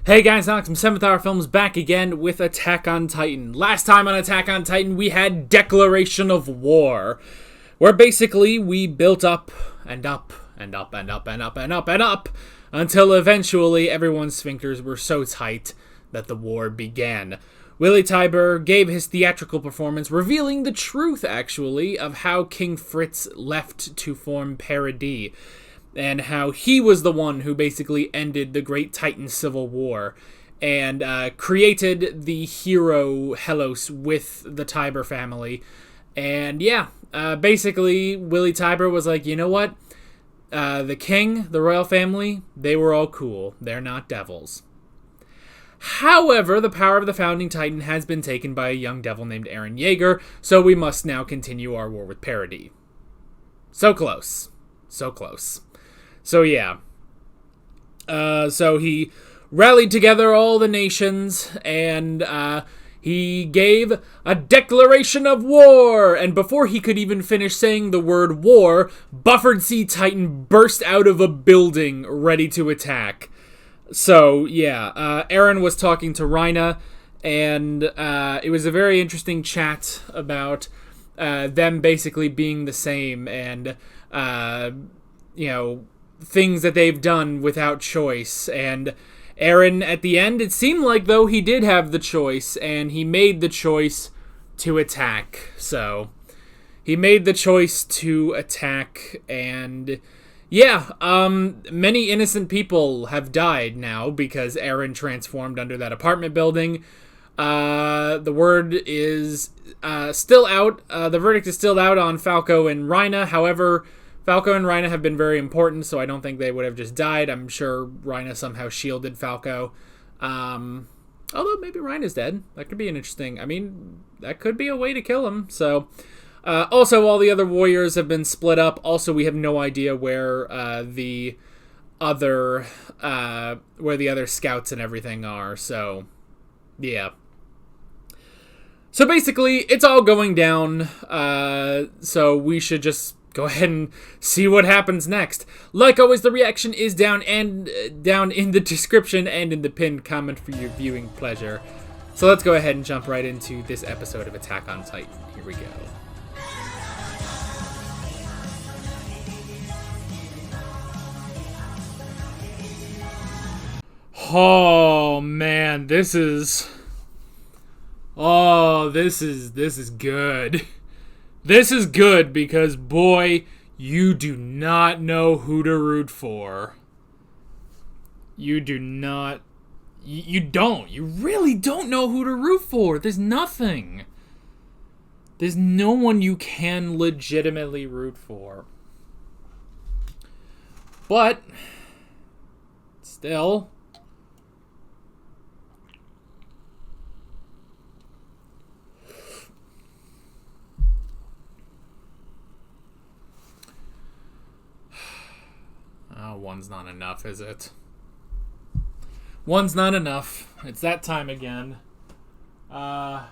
Hey guys, Alex from 7th Hour Films back again with Attack on Titan. Last time on Attack on Titan we had Declaration of War, where basically we built up and up and up and up and up and up and up until eventually everyone's sphincters were so tight that the war began. Willy Tybur gave his theatrical performance, revealing the truth, actually, of how King Fritz left to form Paradis, and how he was the one who basically ended the Great Titan Civil War and created the hero Helos with the Tybur family. And yeah, basically Willy Tybur was like, you know what? The king, the royal family, they were all cool. They're not devils. However, the power of the founding Titan has been taken by a young devil named Eren Yeager, so we must now continue our war with Paradis. So close. So close. So yeah. So he rallied together all the nations, and he gave a declaration of war. And before he could even finish saying the word war, Buffered Sea Titan burst out of a building ready to attack. So yeah, Eren was talking to Rhaina, and it was a very interesting chat about them basically being the same, and things that they've done without choice. And Eren, at the end, it seemed like though he did have the choice, and he made the choice to attack. So he made the choice to attack, and yeah, many innocent people have died now because Eren transformed under that apartment building. The word is still out. The verdict is still out on Falco and Rhaina. However, Falco and Rhaina have been very important, so I don't think they would have just died. I'm sure Rhaina somehow shielded Falco. Although maybe Rhaina's dead. That could be an interesting... that could be a way to kill him. So, also, all the other warriors have been split up. Also, we have no idea where the other scouts and everything are. So, yeah. So basically, it's all going down. So we should just go ahead and see what happens next. Like always, the reaction is down in the description and in the pinned comment for your viewing pleasure. So let's go ahead and jump right into this episode of Attack on Titan. Here we go. Oh man, this is good. This is good because, boy, you do not know who to root for. You do not... You don't. You really don't know who to root for. There's nothing. There's no one you can legitimately root for. But, still... one's not enough, is it? One's not enough. It's that time again. There.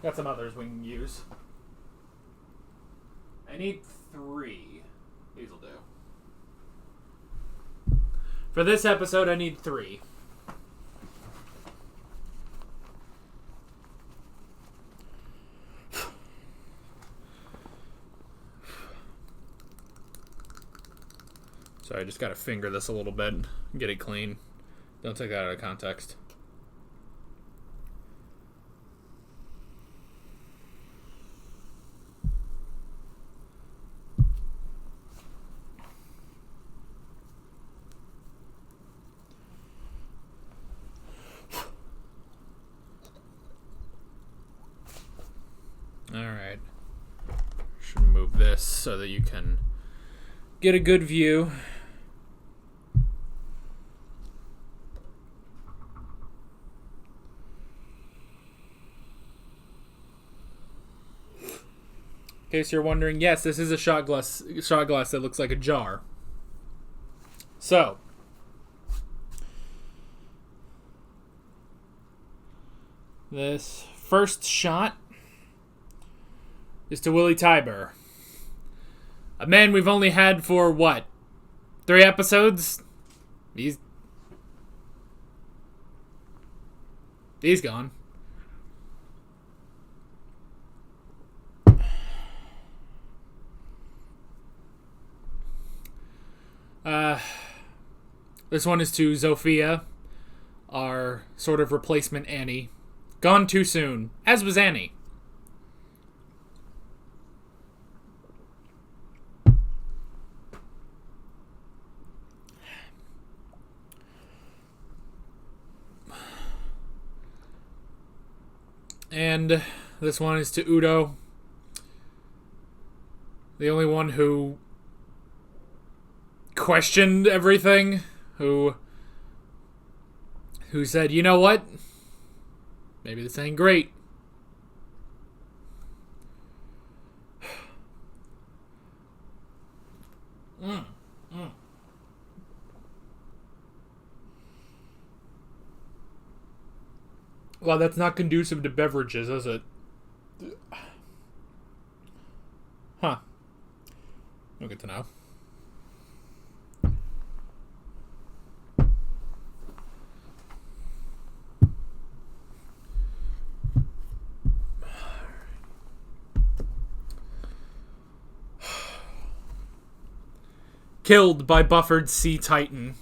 Got some others we can use. I need 3. These will do. For this episode, I need 3. Sorry, I just gotta finger this a little bit and get it clean. Don't take that out of context. Alright. Should move this so that you can get a good view. In case you're wondering, yes, this is a shot glass that looks like a jar. So, this first shot is to Willy Tybur. A man we've only had for, what, 3 episodes? He's He's gone. This one is to Zofia, our sort of replacement Annie. Gone too soon, as was Annie. And this one is to Udo, the only one who questioned everything, who said, you know what? Maybe this ain't great. Well, that's not conducive to beverages, is it? Huh. No good to know. Killed by buffered Sea Titan.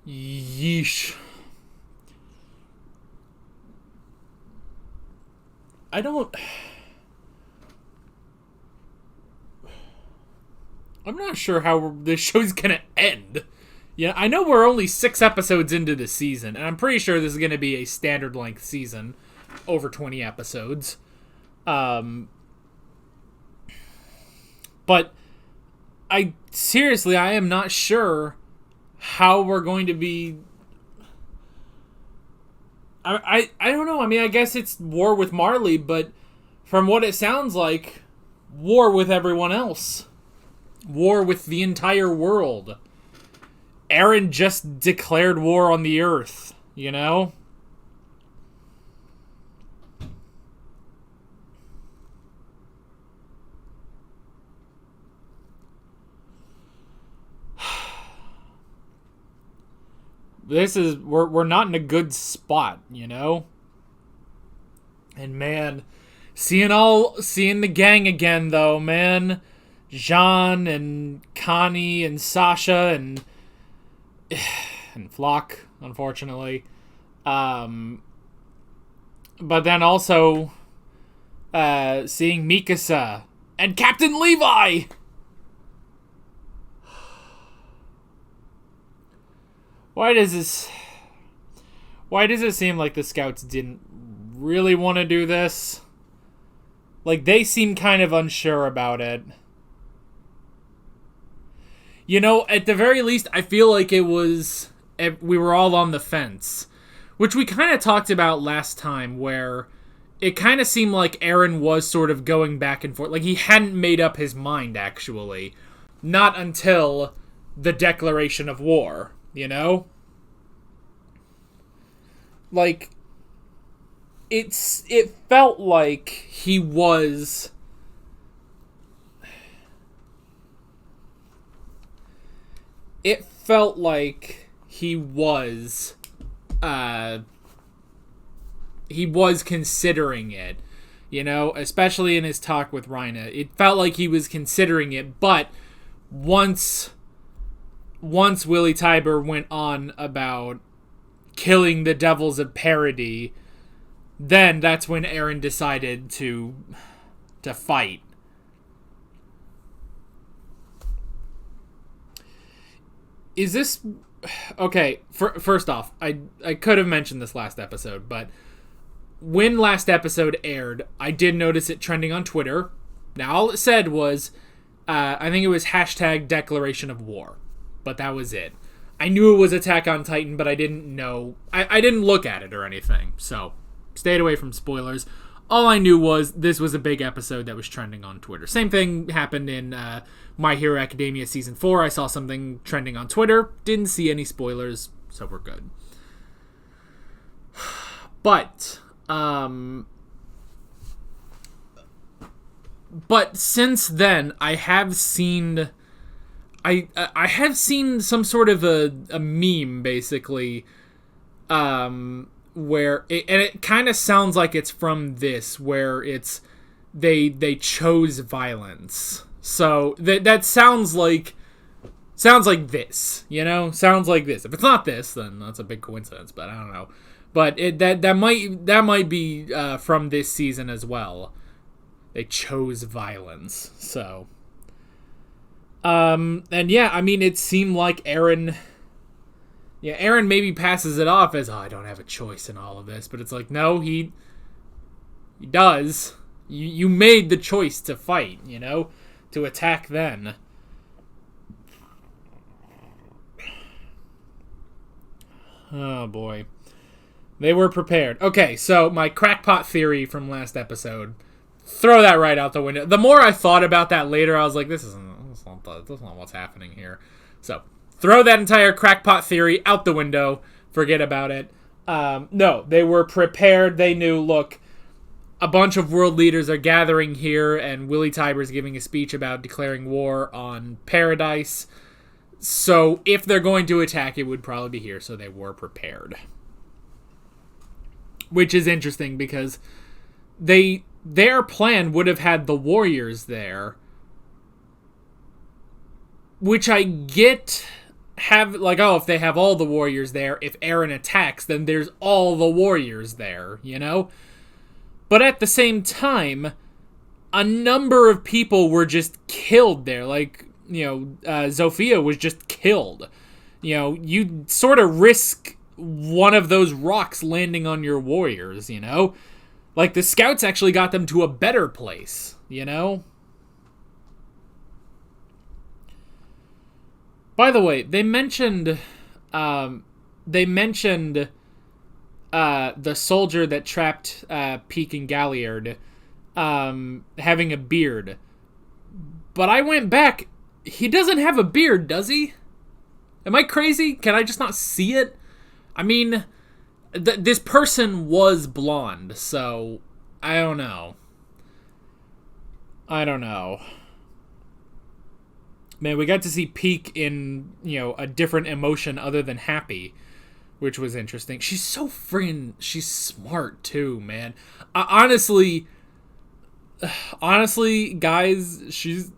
Yeesh. I'm not sure how this show's gonna end. Yeah, I know we're only 6 episodes into the season, and I'm pretty sure this is gonna be a standard length season, over 20 episodes. But I am not sure how we're going to be. I don't know. I mean, I guess it's war with Marley, but from what it sounds like, war with everyone else. War with the entire world. Eren just declared war on the Earth, you know? We're not in a good spot, you know? And man, seeing the gang again though, man. Jean and Connie and Sasha and Flock, unfortunately. But then also seeing Mikasa and Captain Levi. Why does it seem like the scouts didn't really want to do this? Like, they seem kind of unsure about it. You know, at the very least, I feel like we were all on the fence. Which we kind of talked about last time, where it kind of seemed like Eren was sort of going back and forth. Like, he hadn't made up his mind, actually. Not until the declaration of war, you know? Like, it felt like he was... It felt like he was considering it, you know, especially in his talk with Rhina. It felt like he was considering it, but once Willie Tybur went on about killing the Devils of Parody, then that's when Eren decided to fight. Is this... Okay, first off, I could have mentioned this last episode, but when last episode aired, I did notice it trending on Twitter. Now, all it said was, I think it was hashtag declaration of war, but that was it. I knew it was Attack on Titan, but I didn't know... I didn't look at it or anything, so stayed away from spoilers. All I knew was this was a big episode that was trending on Twitter. Same thing happened in My Hero Academia Season 4. I saw something trending on Twitter. Didn't see any spoilers, so we're good. But since then, I have seen some sort of a meme, basically, where it kind of sounds like it's from this, where it's they chose violence. So that sounds like this, you know? Sounds like this. If it's not this, then that's a big coincidence, but I don't know. But that might be from this season as well. They chose violence. So and yeah, I mean, it seemed like Eren maybe passes it off as, I don't have a choice in all of this, but it's like, no, he does. You made the choice to fight, you know, to attack then. Oh boy. They were prepared. Okay, so my crackpot theory from last episode, throw that right out the window. The more I thought about that later, I was like, this isn't what's happening here. So, throw that entire crackpot theory out the window. Forget about it. No, they were prepared. They knew, look, a bunch of world leaders are gathering here, and Willie Tyburn's giving a speech about declaring war on Paradise. So, if they're going to attack, it would probably be here, so they were prepared. Which is interesting, because their plan would have had the warriors there, which I get, if they have all the warriors there, if Eren attacks, then there's all the warriors there, you know? But at the same time, a number of people were just killed there. Like, Zofia was just killed. You know, you sort of risk one of those rocks landing on your warriors, you know? Like, the scouts actually got them to a better place, you know? By the way, they mentioned the soldier that trapped Peak and Galliard having a beard. But I went back. He doesn't have a beard, does he? Am I crazy? Can I just not see it? I mean, this person was blonde, so I don't know. Man, we got to see Peak in, a different emotion other than happy, which was interesting. She's so she's smart too, man. Honestly, guys, she's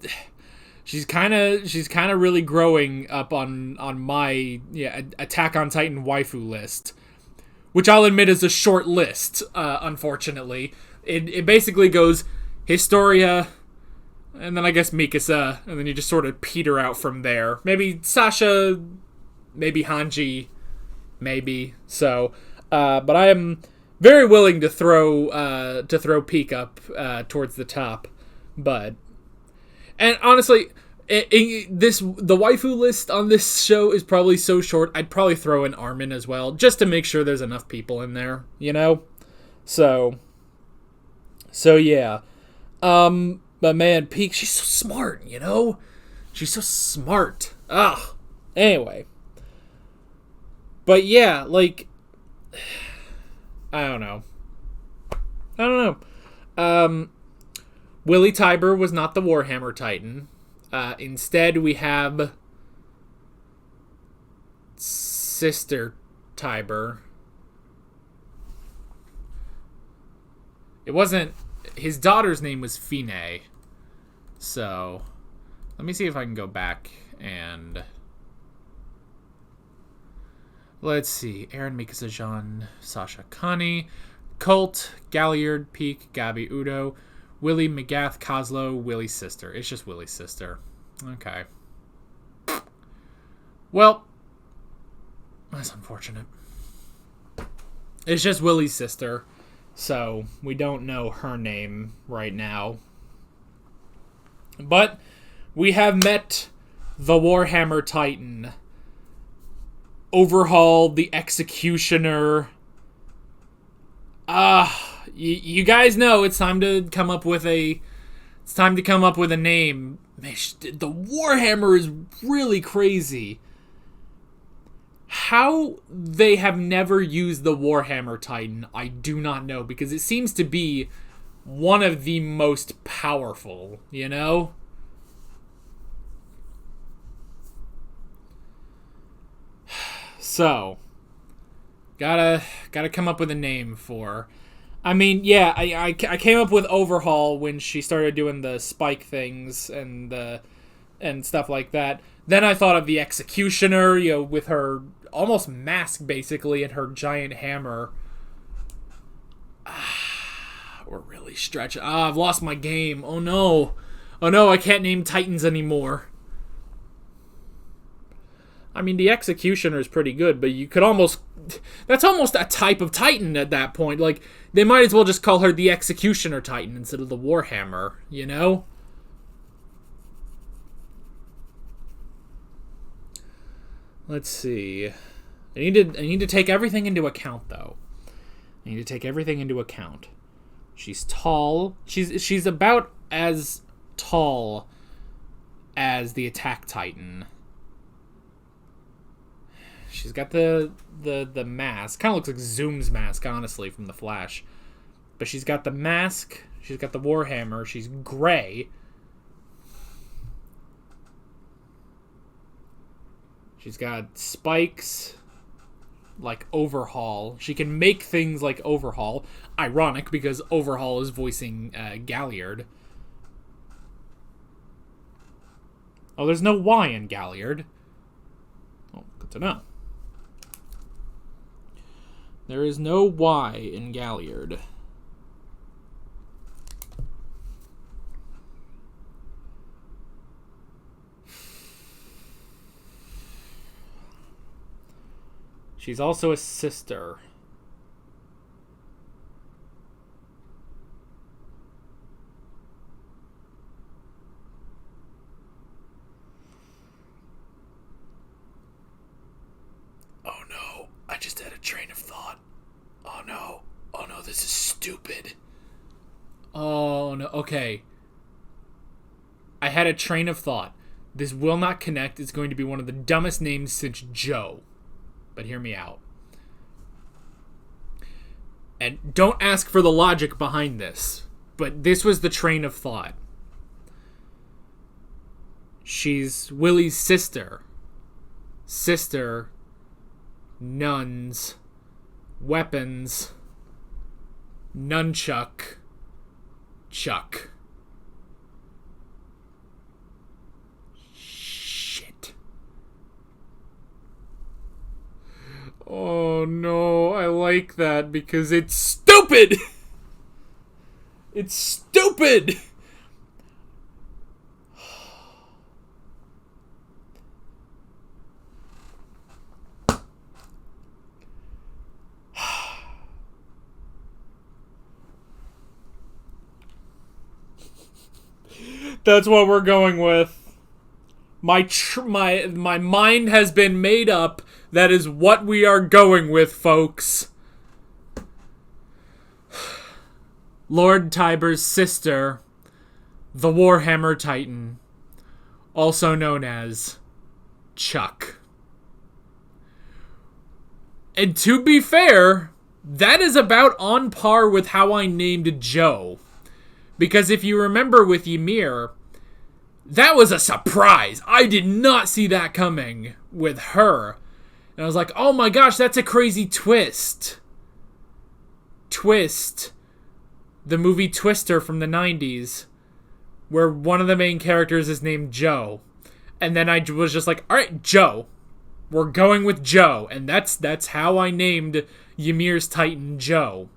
kind of really growing up on my Attack on Titan waifu list, which I'll admit is a short list. Unfortunately, it basically goes Historia, and then I guess Mikasa, and then you just sort of peter out from there. Maybe Sasha, maybe Hanji, maybe. So, but I am very willing to throw Peak up towards the top. And honestly, the waifu list on this show is probably so short. I'd probably throw in Armin as well, just to make sure there's enough people in there, you know. So yeah. But man, Peak, she's so smart, you know? She's so smart. Ugh. Anyway. But yeah, like, I don't know. Willie Tybur was not the Warhammer Titan. Instead, we have Sister Tybur. It wasn't... His daughter's name was Fine. So, let me see if I can go back and... Let's see. Eren, Mikasa, Jean, Sasha, Connie, Colt, Galliard, Peak, Gabi, Udo, Willie, Magath, Kozlo, Willie's sister. It's just Willie's sister. Okay. Well, that's unfortunate. It's just Willie's sister. So, we don't know her name right now. But, we have met the Warhammer Titan. Overhaul, the Executioner. You guys know it's time to come up with a name. The Warhammer is really crazy. How they have never used the Warhammer Titan, I do not know, because it seems to be one of the most powerful, you know? So, gotta come up with a name for... I mean, yeah, I came up with Overhaul when she started doing the spike things and stuff like that. Then I thought of the Executioner, you know, with her almost mask, basically, and her giant hammer. We're really stretching. I've lost my game. Oh, no. Oh, no, I can't name Titans anymore. I mean, the Executioner is pretty good, but you could almost... That's almost a type of Titan at that point. Like, they might as well just call her the Executioner Titan instead of the Warhammer, you know? Let's see. I need to take everything into account, though. I need to take everything into account. She's tall. She's about as tall as the Attack Titan. She's got the mask. Kind of looks like Zoom's mask, honestly, from The Flash. But she's got the mask. She's got the Warhammer. She's gray. She's got spikes like Overhaul. She can make things like Overhaul. Ironic, because Overhaul is voicing Galliard. Oh, there's no Y in Galliard. Oh, good to know. There is no Y in Galliard. She's also a sister. Oh no, I just had a train of thought. Oh no, this is stupid. Oh no, okay. I had a train of thought. This will not connect. It's going to be one of the dumbest names since Joe. But hear me out. And don't ask for the logic behind this. But this was the train of thought. She's Willie's sister. Sister. Nuns. Weapons. Nunchuck. Chuck. Oh no, I like that because it's stupid! It's stupid! That's what we're going with. My mind has been made up. That is what we are going with, folks. Lord Tiber's sister, the Warhammer Titan, also known as Chuck. And to be fair, that is about on par with how I named Joe. Because if you remember with Ymir, that was a surprise. I did not see that coming with her. And I was like, oh my gosh, that's a crazy twist. Twist. The movie Twister from the 90s. Where one of the main characters is named Joe. And then I was just like, alright, Joe. We're going with Joe. And that's how I named Ymir's Titan Joe.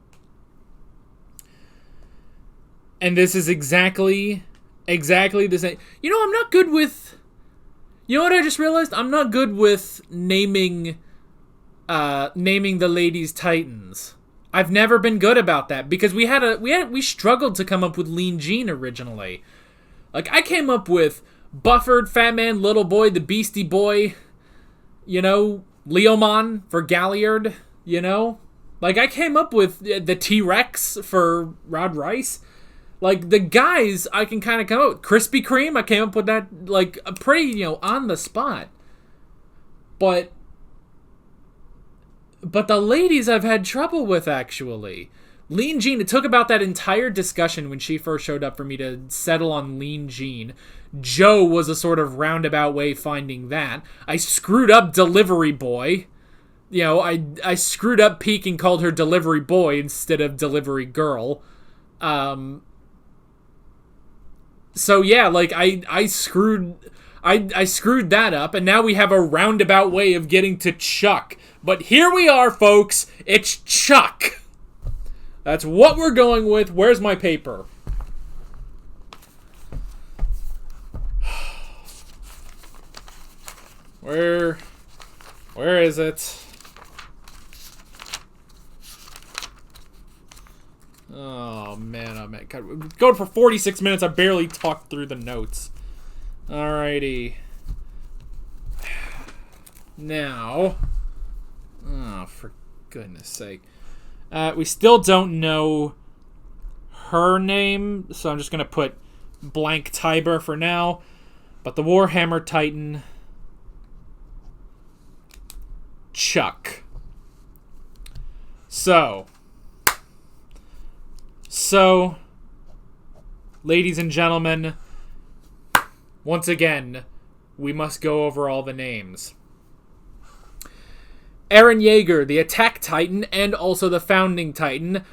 And this is exactly the same. You know, I'm not good with... You know what I just realized? I'm not good with naming the ladies Titans. I've never been good about that because we struggled to come up with Lean Jean originally. Like I came up with Buffered, Fat Man, Little Boy, the Beastie Boy, you know, Leomon for Galliard, you know? Like, I came up with the T-Rex for Rod Rice. Like, the guys I can kind of come up with. Krispy Kreme, I came up with that, like, pretty, on the spot. But the ladies I've had trouble with, actually. Lean Jean, it took about that entire discussion when she first showed up for me to settle on Lean Jean. Joe was a sort of roundabout way finding that. I screwed up Delivery Boy. I screwed up Peak and called her Delivery Boy instead of Delivery Girl. So yeah, like I screwed that up, and now we have a roundabout way of getting to Chuck. But here we are, folks. It's Chuck. That's what we're going with. Where's my paper? Where is it? Oh man. God, going for 46 minutes. I barely talked through the notes. Alrighty. Now, for goodness sake. We still don't know her name, so I'm just going to put blank Tiber for now. But the Warhammer Titan, Chuck. So, ladies and gentlemen, once again, we must go over all the names. Eren Yeager, the Attack Titan, and also the Founding Titan,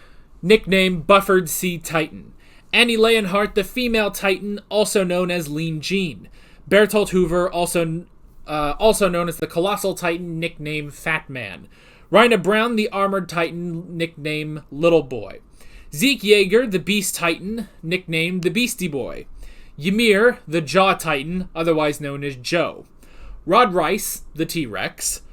nicknamed Buffered Sea Titan. Annie Leonhardt, the Female Titan, also known as Lean Jean. Bertolt Hoover, also known as the Colossal Titan, nicknamed Fat Man. Rhina Brown, the Armored Titan, nicknamed Little Boy. Zeke Yeager, the Beast Titan, nicknamed the Beastie Boy. Ymir, the Jaw Titan, otherwise known as Joe. Rod Rice, the T-Rex.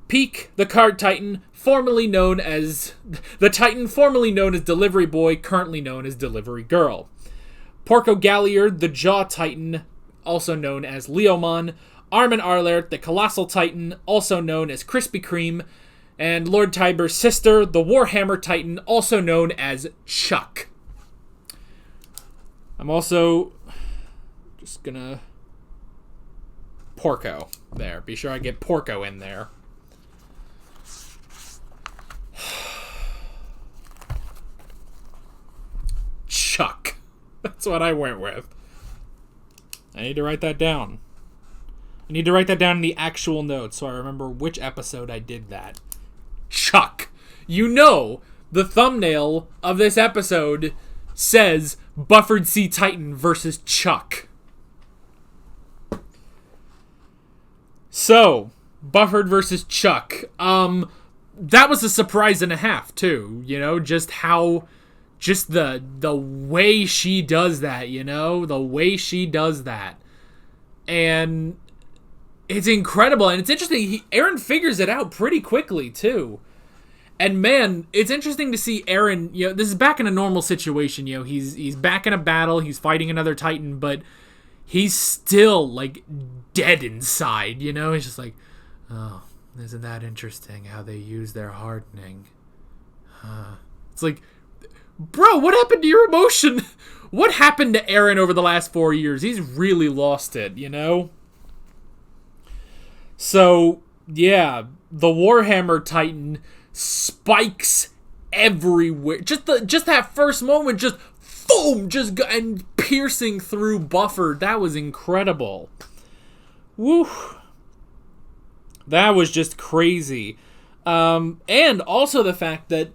Peak, the Card Titan, formerly known as Delivery Boy, currently known as Delivery Girl. Porco Galliard, the Jaw Titan, also known as Leomon. Armin Arlert, the Colossal Titan, also known as Krispy Kreme. And Lord Tiber's sister, the Warhammer Titan, also known as Chuck. I'm also just gonna... Porco. There. Be sure I get Porco in there. Chuck. That's what I went with. I need to write that down. I need to write that down in the actual notes so I remember which episode I did that. Chuck. The thumbnail of this episode says Buffered Sea Titan versus Chuck. So, Buffered versus Chuck. That was a surprise and a half, too. Just the way she does that, the way she does that. And it's incredible. And it's interesting. Eren figures it out pretty quickly, too. And man, it's interesting to see Eren, this is back in a normal situation, he's back in a battle, he's fighting another Titan, but he's still, dead inside, He's just like, oh, isn't that interesting how they use their hardening? It's like, bro, what happened to your emotion? What happened to Eren over the last 4 years? He's really lost it, So, yeah, the Warhammer Titan spikes everywhere. Just that first moment, just boom, and piercing through Buffer. That was incredible. Woo. That was just crazy. And also the fact that,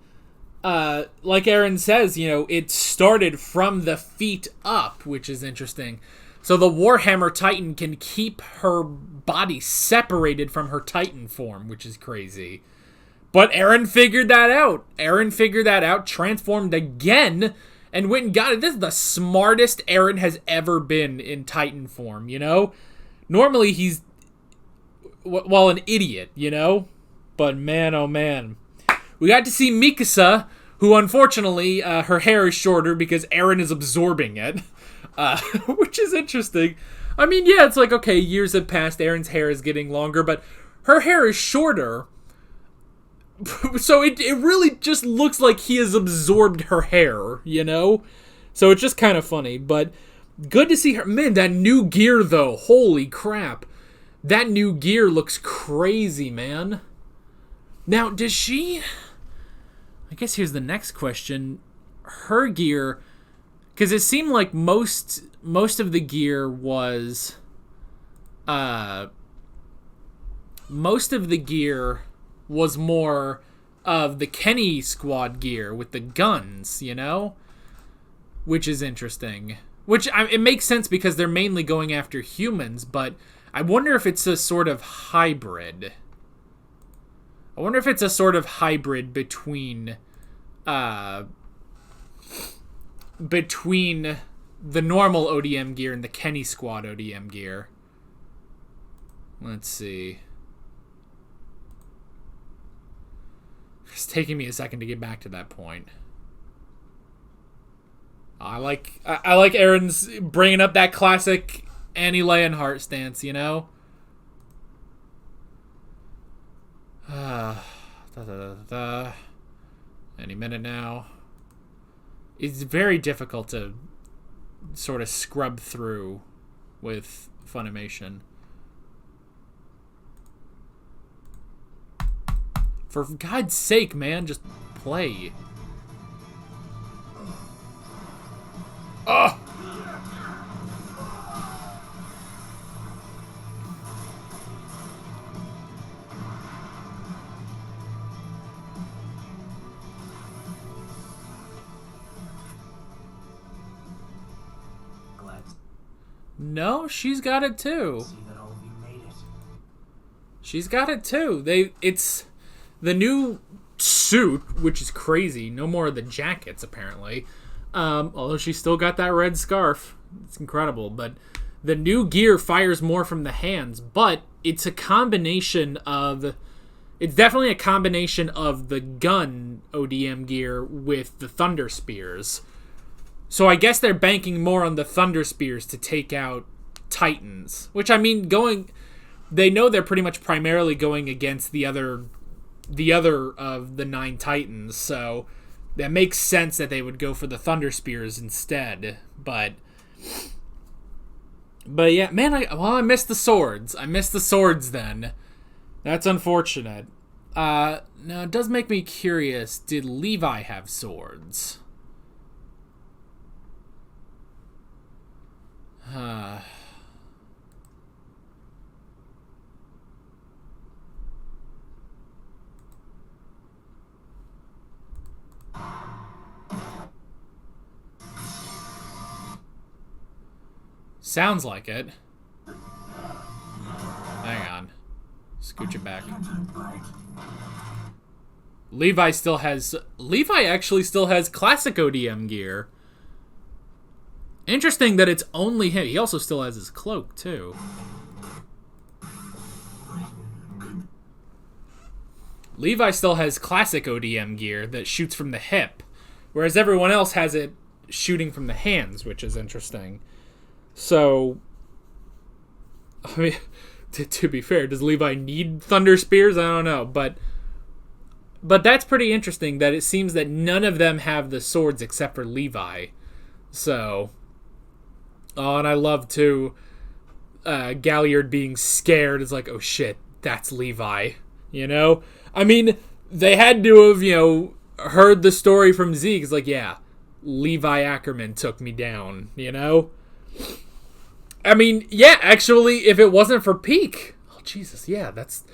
like Eren says, it started from the feet up, which is interesting. So the Warhammer Titan can keep her body separated from her Titan form, which is crazy. But Eren figured that out. Transformed again, and went and got it. This is the smartest Eren has ever been in Titan form, Normally he's, an idiot, But man, oh man. We got to see Mikasa, who unfortunately, her hair is shorter because Eren is absorbing it. Which is interesting. I mean, yeah, it's like, okay, years have passed, Eren's hair is getting longer, but her hair is shorter. So it really just looks like he has absorbed her hair, you know? So it's just kind of funny, but good to see her. Man, that new gear, though, holy crap. That new gear looks crazy, man. Now, does she... I guess here's the next question. Her gear... Because it seemed like most of the gear was... most of the gear was more of the Kenny squad gear with the guns, you know? Which is interesting. Which, it makes sense because they're mainly going after humans, but I wonder if it's a sort of hybrid. I wonder if it's a sort of hybrid between the normal ODM gear and the Kenny squad ODM gear. Let's see. It's taking me a second to get back to that point. I like Aaron's bringing up that classic Annie Leonhardt stance, you know? Any minute now. It's very difficult to sort of scrub through with Funimation. For God's sake, man, just play. Oh! No, she's got it too. She's got it too. It's the new suit, which is crazy. No more of the jackets, apparently. Although she's still got that red scarf. It's incredible. But the new gear fires more from the hands. But it's a combination of... It's definitely a combination of the gun ODM gear with the Thunder Spears. So I guess they're banking more on the Thunder Spears to take out Titans. Which, I mean, they know they're pretty much primarily going against the other of the 9 Titans, so that makes sense that they would go for the Thunder Spears instead. But yeah, man, I missed the swords. I missed the swords then. That's unfortunate. Now, it does make me curious, did Levi have swords? Sounds like it. Hang on. Scooch it back. Levi actually still has classic ODM gear. Interesting that it's only him. He also still has his cloak, too. Levi still has classic ODM gear that shoots from the hip, whereas everyone else has it shooting from the hands, which is interesting. So, I mean, to be fair, does Levi need Thunder Spears? I don't know, but that's pretty interesting that it seems that none of them have the swords except for Levi. So, oh, and I love, too, Galliard being scared. It's like, oh shit, that's Levi, you know? I mean, they had to have, heard the story from Zeke. It's like, yeah, Levi Ackerman took me down, you know? I mean, yeah, actually, if it wasn't for Peak... Oh, Jesus, yeah, that's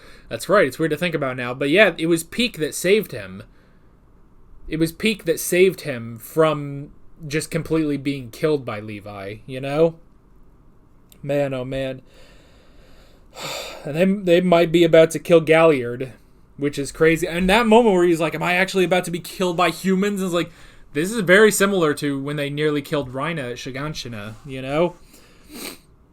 right. It's weird to think about now. But yeah, it was Peak that saved him. It was Peak that saved him from just completely being killed by Levi, you know? Man, oh man. And they might be about to kill Galliard, which is crazy. And that moment where he's like, am I actually about to be killed by humans? It's like, this is very similar to when they nearly killed Reina at Shiganshina, you know?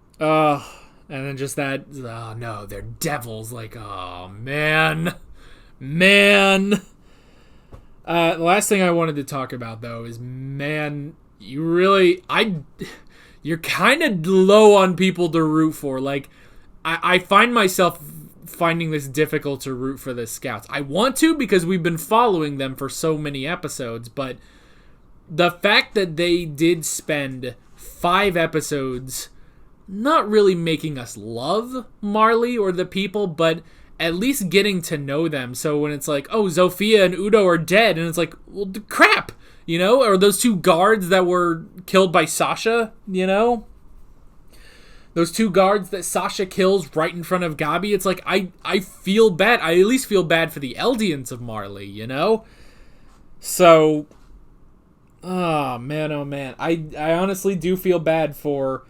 And then just that, oh no, they're devils. Like, oh man. The last thing I wanted to talk about, though, is, man, you're kind of low on people to root for. Like, I find myself finding this difficult to root for the Scouts. I want to because we've been following them for so many episodes, but the fact that they did spend 5 episodes not really making us love Marley or the people, but at least getting to know them. So when it's like, oh, Zofia and Udo are dead, and it's like, well, crap, you know? Or those 2 guards that were killed by Sasha, you know? Those 2 guards that Sasha kills right in front of Gabi. It's like, I feel bad. I at least feel bad for the Eldians of Marley, you know? So, oh man. I honestly do feel bad for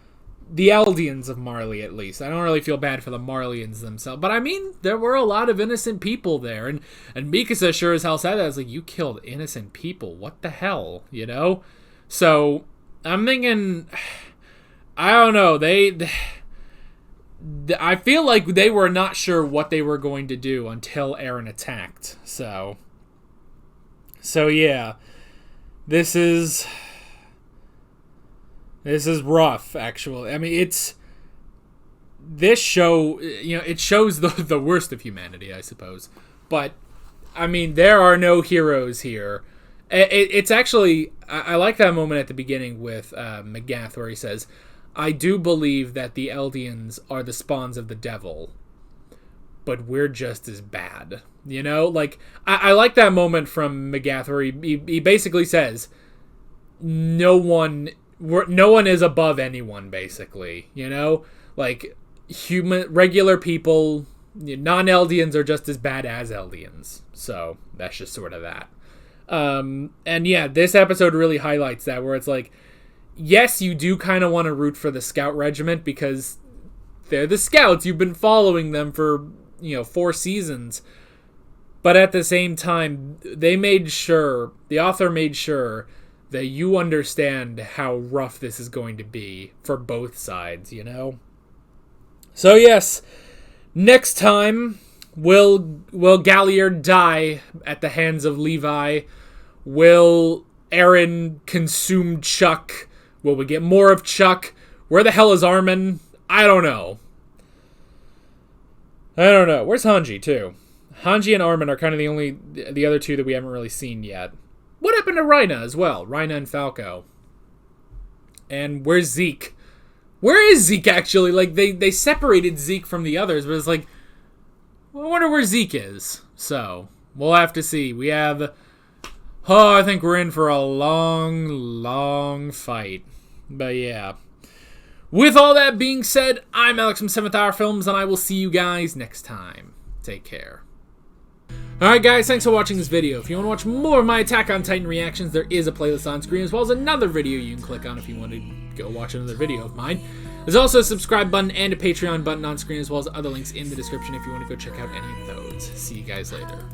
the Eldians of Marley, at least. I don't really feel bad for the Marleyans themselves. But I mean, there were a lot of innocent people there. And Mikasa sure as hell said that. I was like, you killed innocent people. What the hell? You know? So, I'm thinking, I don't know. I feel like they were not sure what they were going to do until Eren attacked. So yeah. This is rough, actually. I mean, this show, you know, it shows the worst of humanity, I suppose. But, I mean, there are no heroes here. It's actually, I like that moment at the beginning with Magath where he says, I do believe that the Eldians are the spawns of the devil, but we're just as bad. You know? Like, I like that moment from Magath where he basically says, no one is above anyone, basically, you know? Like, regular people, non-Eldians are just as bad as Eldians. So, that's just sort of that. And yeah, this episode really highlights that, where it's like, yes, you do kind of want to root for the Scout Regiment, because they're the Scouts. You've been following them for, 4 seasons. But at the same time, the author made sure that you understand how rough this is going to be for both sides, you know? So yes, next time, will Galliard die at the hands of Levi? Will Eren consume Chuck? Will we get more of Chuck? Where the hell is Armin? I don't know. Where's Hanji, too? Hanji and Armin are kind of the other 2 that we haven't really seen yet. What happened to Rhina as well? Rhina and Falco. And where's Zeke? Where is Zeke, actually? Like, they separated Zeke from the others, but it's like, I wonder where Zeke is. So, we'll have to see. We have... I think we're in for a long, long fight. But yeah. With all that being said, I'm Alex from 7th Hour Films, and I will see you guys next time. Take care. Alright guys, thanks for watching this video. If you want to watch more of my Attack on Titan reactions, there is a playlist on screen, as well as another video you can click on if you want to go watch another video of mine. There's also a subscribe button and a Patreon button on screen, as well as other links in the description if you want to go check out any of those. See you guys later.